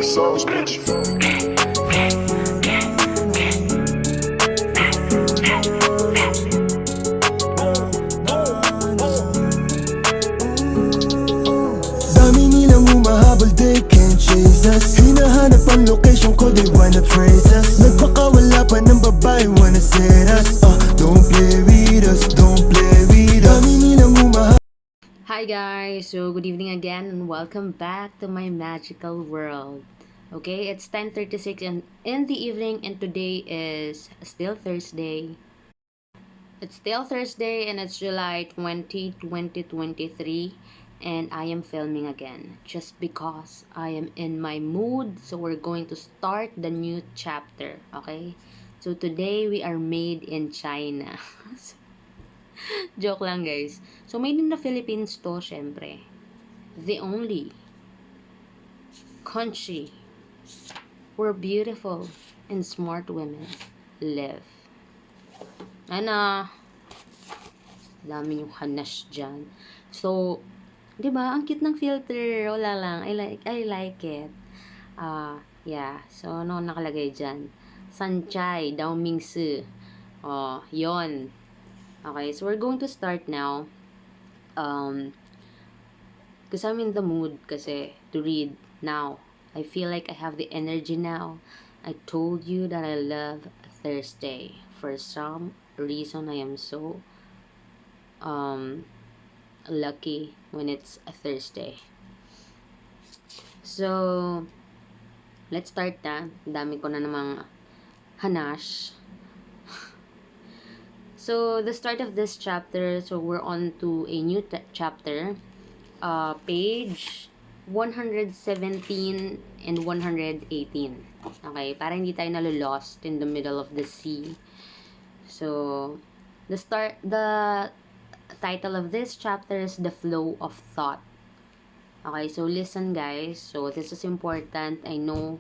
Sauce, bitch. Dami nilang humahabol, they can't chase us. Hinahanap ang location ko, they wanna praise us. Nagpakawala pa ng babae, wanna set us. Don't play with us, don't play with us. Dami nilang humahabol. Hi guys, so good evening again and welcome back to my magical world. Okay, it's 10:36 in the evening and today is still Thursday. It's still Thursday and it's July 20, 2023 and I am filming again just because I am in my mood. So we're going to start the new chapter, okay? So today we are made in China. Joke lang guys. So made in the Philippines to, syempre. The only country where beautiful and smart women live. Ano? Dami yung hanas dyan. So, di ba? Ang cute ng filter. Wala lang. I like it. Yeah. So, ano nakalagay dyan? Sanchai, Dao Mingsi. Yon. Okay, so we're going to start now. Because I'm in the mood kasi to read now. I feel like I have the energy now. I told you that I love Thursday. For some reason, I am so lucky when it's a Thursday. So, let's start na. Dami ko na namang hanash. So, the start of this chapter, so we're on to a new chapter. Page 117 and 118. Okay, para hindi tayo nalo-lost in the middle of the sea. So, the title of this chapter is The Flow of Thought. Okay, so listen guys. So, this is important. I know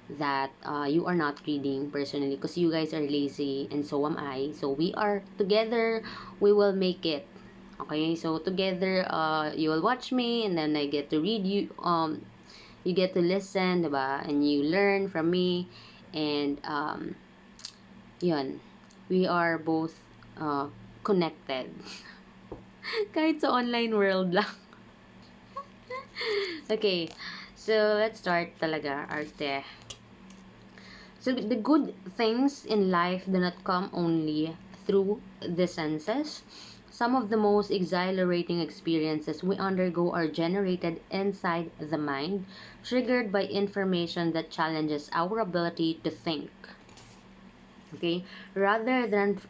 that you are not reading personally because you guys are lazy and so am I. So, we are together, we will make it. Okay, so together, you will watch me and then I get to read you, you get to listen, diba? And you learn from me. And, yun, we are both, connected. Kahit sa online world lang. Okay, so let's start talaga, arte. So, the good things in life do not come only through the senses. Some of the most exhilarating experiences we undergo are generated inside the mind, triggered by information that challenges our ability to think. Okay, rather than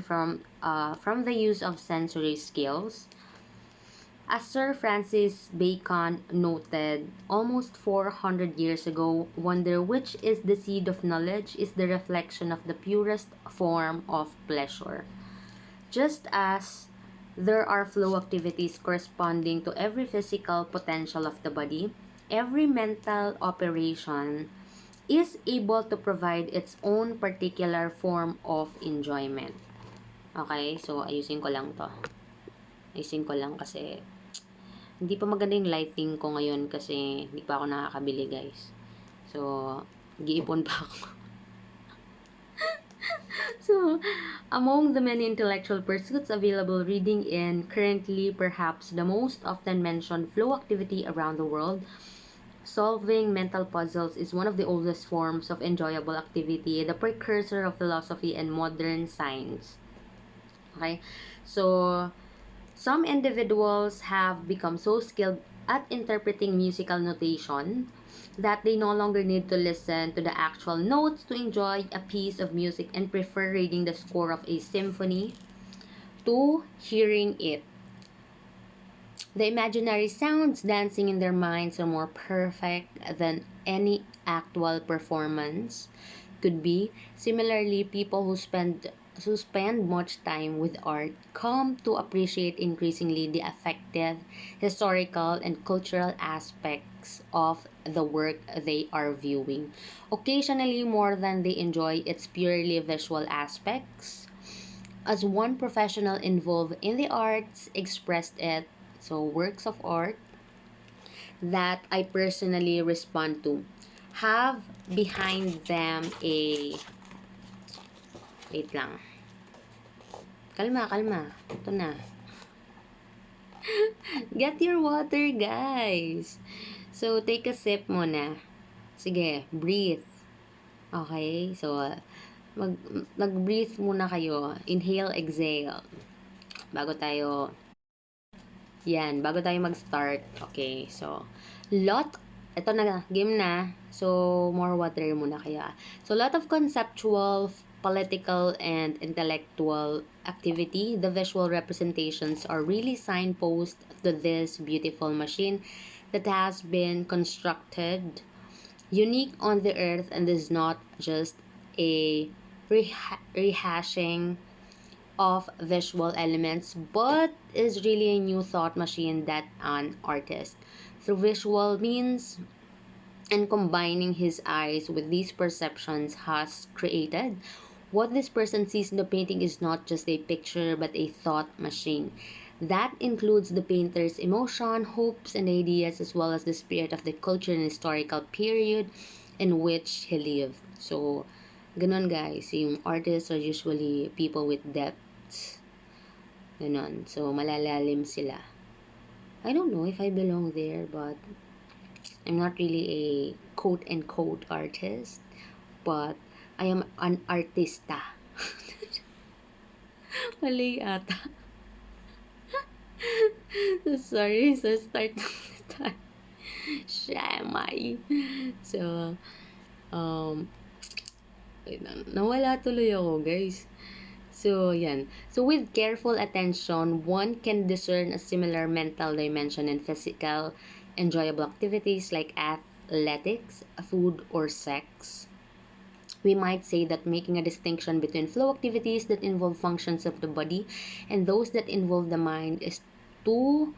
from the use of sensory skills. As Sir Francis Bacon noted almost 400 years ago, wonder which is the seed of knowledge is the reflection of the purest form of pleasure. Just as there are flow activities corresponding to every physical potential of the body, every mental operation is able to provide its own particular form of enjoyment. Okay, so ayusin ko lang to. Ayusin ko lang kasi hindi pa maganda yung lighting ko ngayon kasi hindi pa ako nakakabili guys. So, giipon pa ako. So, among the many intellectual pursuits available reading in currently perhaps the most often mentioned flow activity around the world, solving mental puzzles is one of the oldest forms of enjoyable activity, the precursor of philosophy and modern science. Okay? So, some individuals have become so skilled at interpreting musical notation that they no longer need to listen to the actual notes to enjoy a piece of music and prefer reading the score of a symphony to hearing it. The imaginary sounds dancing in their minds are more perfect than any actual performance could be. Similarly, people who spend much time with art come to appreciate increasingly the affective, historical, and cultural aspects of the work they are viewing. Occasionally, more than they enjoy its purely visual aspects. As one professional involved in the arts expressed it, so works of art that I personally respond to have behind them a... Wait lang. Kalma, kalma. Ito na. Get your water, guys. So, take a sip muna. Sige, breathe. Okay? So, mag-breathe muna kayo. Inhale, exhale. Bago tayo mag-start. Okay, so, ito na, game na. So, more water muna kaya. So, lot of conceptual, political, and intellectual activity. The visual representations are really signpost to this beautiful machine that has been constructed unique on the earth and is not just a rehashing of visual elements, but is really a new thought machine that an artist, through visual means and combining his eyes with these perceptions, has created. What this person sees in the painting is not just a picture but a thought machine. That includes the painter's emotion, hopes, and ideas, as well as the spirit of the culture and historical period in which he lived. So, ganun guys, yung artists are usually people with depth. Ganon. So, malalalim sila. I don't know if I belong there, but I'm not really a quote-unquote artist, but I am an artista. Mali ata. So, sorry. So, start tayo. Shamay. So, wait lang. Nawala tuloy ako, guys. So, yan. So, with careful attention, one can discern a similar mental dimension in physical, enjoyable activities like athletics, food, or sex. We might say that making a distinction between flow activities that involve functions of the body and those that involve the mind is to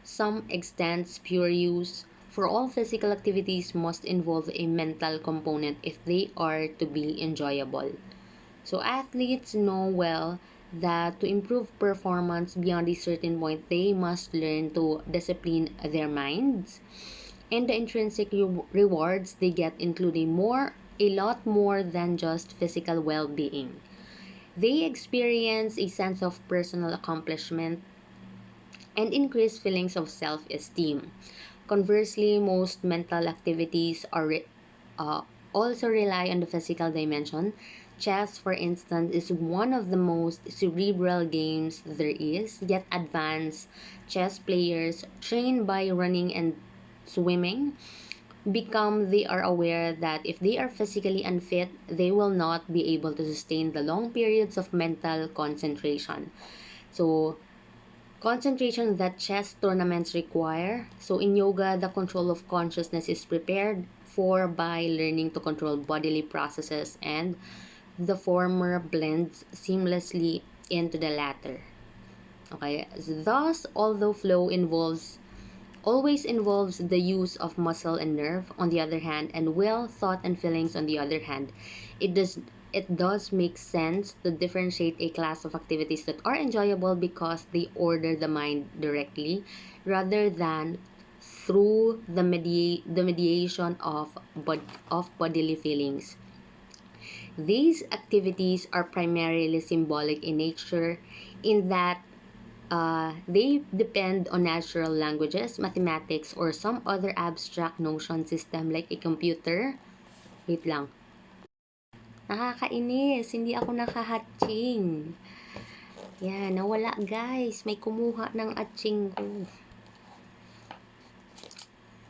some extent pure use, for all physical activities must involve a mental component if they are to be enjoyable. So athletes know well that to improve performance beyond a certain point, they must learn to discipline their minds. And the intrinsic rewards they get include a lot more than just physical well-being. They experience a sense of personal accomplishment and increased feelings of self-esteem. Conversely, most mental activities uh, also rely on the physical dimension. Chess, for instance, is one of the most cerebral games there is, yet advanced chess players trained by running and swimming they are aware that if they are physically unfit, they will not be able to sustain the long periods of mental concentration. So, concentration that chess tournaments require. So, in yoga, the control of consciousness is prepared for by learning to control bodily processes, and the former blends seamlessly into the latter. Okay, thus, although flow always involves the use of muscle and nerve on the other hand, and will, thought, and feelings on the other hand, it does make sense to differentiate a class of activities that are enjoyable because they order the mind directly rather than through the mediation of bodily feelings. These activities are primarily symbolic in nature in that they depend on natural languages, mathematics, or some other abstract notion system like a computer. Wait lang. Nakakainis. Hindi ako nakahatching. Yan, nawala guys. May kumuha ng atching ko.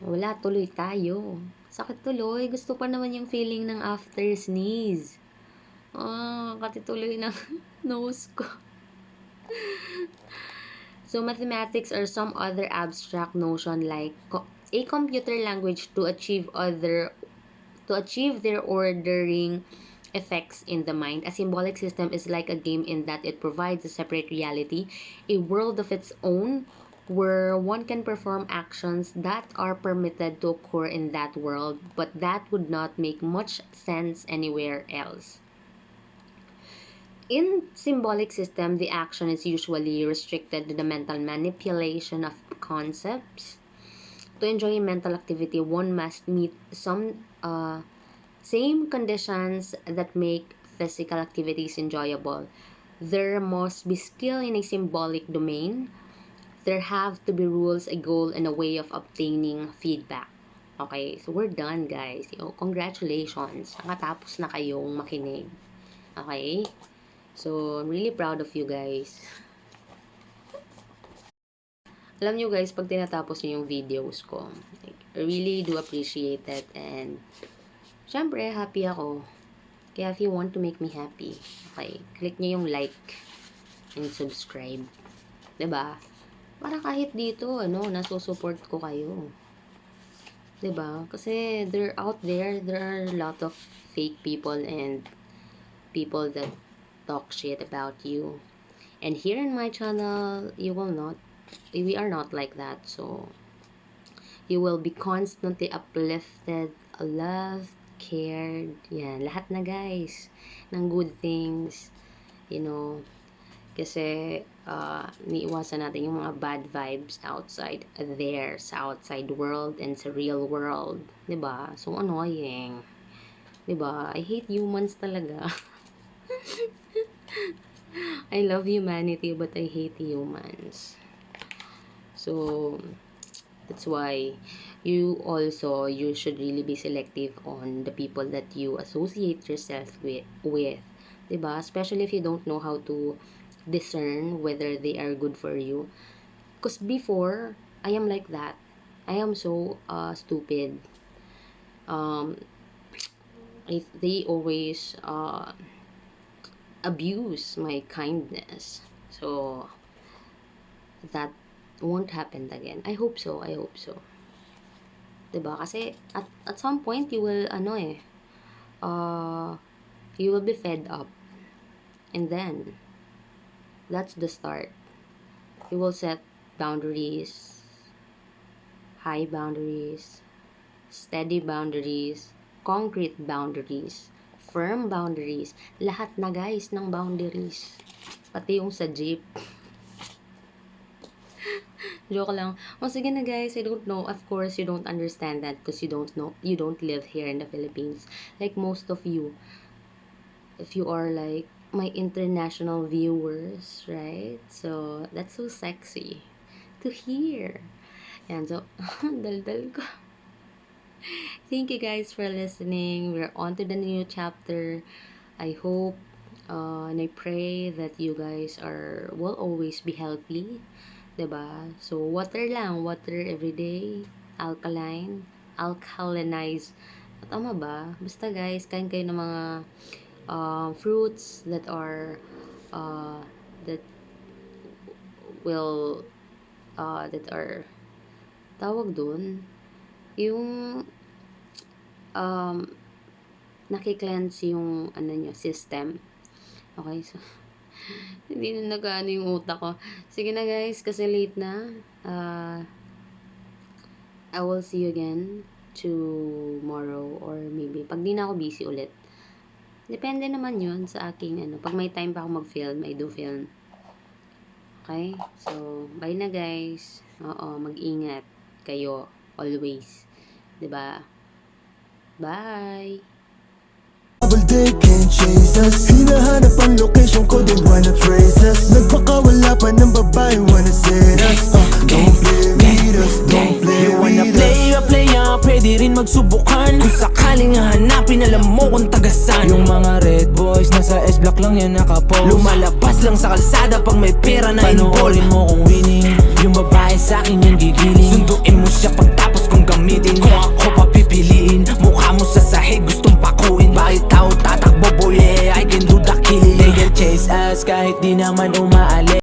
Wala, tuloy tayo. Sakit tuloy. Gusto pa naman yung feeling ng after sneeze. Kati tuloy ng nose ko. So, mathematics or some other abstract notion like a computer language to achieve their ordering effects in the mind. A symbolic system is like a game in that it provides a separate reality, a world of its own, where one can perform actions that are permitted to occur in that world, but that would not make much sense anywhere else. In symbolic system, the action is usually restricted to the mental manipulation of concepts. To enjoy mental activity, one must meet some same conditions that make physical activities enjoyable. There must be skill in a symbolic domain. There have to be rules, a goal, and a way of obtaining feedback. Okay, so we're done, guys. Congratulations. Nakatapos na kayong makinig. Okay? So, I'm really proud of you guys. Alam nyo guys, pag tinatapos nyo yung videos ko, like, I really do appreciate it. And, syempre, happy ako. Kaya if you want to make me happy, okay, click nyo yung like and subscribe. 'Di ba? Para kahit dito, nasusupport ko kayo. 'Di ba? Kasi they're out there are a lot of fake people and people that talk shit about you. And here in my channel, we are not like that. So, you will be constantly uplifted, loved, cared. Yan, lahat na guys ng good things. Kasi niiwasan natin yung mga bad vibes outside there, sa outside world and sa real world. 'Di ba? So annoying. 'Di ba? I hate humans talaga. I love humanity but I hate humans. So that's why you should really be selective on the people that you associate yourself with. 'Di ba? Especially if you don't know how to discern whether they are good for you. Because before, I am like that. I am so stupid. They always abuse my kindness. So, that won't happen again. I hope so. Diba? Kasi at some point you will you will be fed up. And then that's the start. You will set boundaries, high boundaries, steady boundaries, concrete boundaries, firm boundaries. Lahat na guys ng boundaries. Pati yung sa jeep. Joke lang. Sige na guys, I don't know. Of course, you don't understand that because you don't live here in the Philippines. Like most of you. If you are like my international viewers, right? So, that's so sexy to hear. Yan, so, daldal ko. Thank you guys for listening. We're on to the new chapter. I hope and I pray that you guys will always be healthy. 'Di ba? So, water every day. Alkalinized. Tama ba? Basta guys, kain kayo ng mga fruits that are tawag dun yung naki-cleanse yung system. Okay, so hindi na nag-ano yung utak ko. Sige na guys, kasi late na. I will see you again tomorrow or maybe pag di na ako busy ulit. Depende naman yun sa aking pag may time pa ako mag-film, I do film. Okay? So, bye na guys. Mag-ingat kayo always. 'Di ba? Bye. They can't chase us. Hinahanap ang location ko, they wanna trace us. Nagpakawala pa ng babae, wanna set us. Don't play with us, don't play You wanna with us. play, pwede rin magsubukan. Kung sakaling hahanapin, alam mo kung tagasan. Yung mga red boys, nasa S-block lang yan nakapose. Lumalabas lang sa kalsada pag may pera na involved. Panoorin mo kung winning, yung babae sa akin yung gigiling. Sunduin mo siya pagtapos kong gamitin. Kung ako papipiliin, mukha mo sa sahig gustong pakuin. Bakit tao tatakbo boy, yeah, I can do the killing. They can chase us kahit di naman